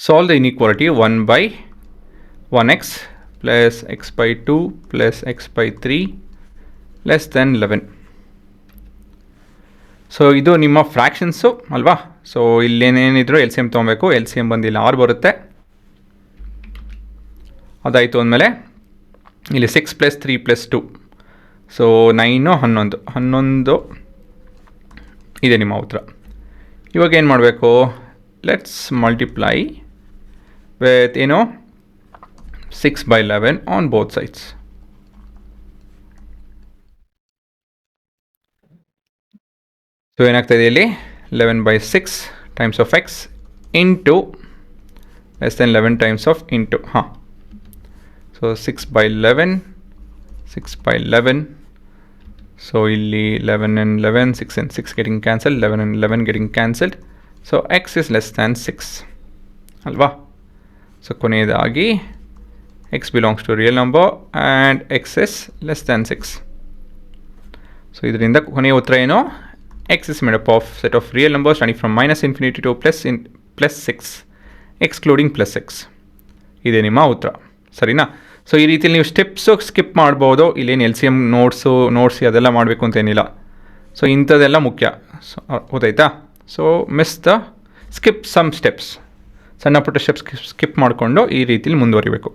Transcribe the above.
Solve the inequality 1 by 1x plus x by 2 plus x by 3 less than 11. So ಇದು ನಿಮ್ಮ ಫ್ರ್ಯಾಕ್ಷನ್ಸು ಅಲ್ವಾ. So ಇಲ್ಲೇನೇನಿದ್ರು L C M ತೊಗೊಬೇಕು. L C M ಬಂದು ಇಲ್ಲಿ 6 ಬರುತ್ತೆ. ಅದಾಯಿತು ಅಂದಮೇಲೆ ಇಲ್ಲಿ 6 + 3 + 2 ಸೊ 9 11 ಇದೆ ನಿಮ್ಮ ಉತ್ತರ. ಇವಾಗ ಏನು ಮಾಡಬೇಕು, let's multiply with 6 by 11 on both sides. So ಏನಾಗ್ತಾಯಿದೆ ಇಲ್ಲಿ 11 by 6 times of x into less than 11 times of into so 6 by 11. So ಇಲ್ಲಿ 11 and 11, 6 and 6 getting cancelled, 11 and 11 getting cancelled. So x is less than 6 ಅಲ್ವಾ. So ಕೊನೆಯದಾಗಿ x belongs to real number and x is less than 6. So ಇದರಿಂದ ಕೊನೆಯ ಉತ್ತರ ಏನು, x is made up of set of real numbers running from -infinity to +6 excluding +6. ಇದೇ ನಿಮ್ಮ ಉತ್ತರ, ಸರಿನಾ. ಸೊ ಈ ರೀತಿಯಲ್ಲಿ ನೀವು ಸ್ಟೆಪ್ಸು ಸ್ಕಿಪ್ ಮಾಡ್ಬೋದು. ಇಲ್ಲೇನು ಎಲ್ ಸಿ ಎಮ್ ನೋಟ್ಸಿ ಅದೆಲ್ಲ ಮಾಡಬೇಕು ಅಂತೇನಿಲ್ಲ. ಸೊ ಇಂಥದ್ದೆಲ್ಲ ಮುಖ್ಯ. ಸೊ ಗೊತ್ತಾಯ್ತಾ. ಸೊ ಸ್ಕಿಪ್ ಸಮ್ ಸ್ಟೆಪ್ಸ್, ಸಣ್ಣ ಪುಟ್ಟ ಸ್ಟೆಪ್ಸ್ ಸ್ಕಿಪ್ ಮಾಡಿಕೊಂಡು ಈ ರೀತಿಲಿ ಮುಂದುವರಿಬೇಕು.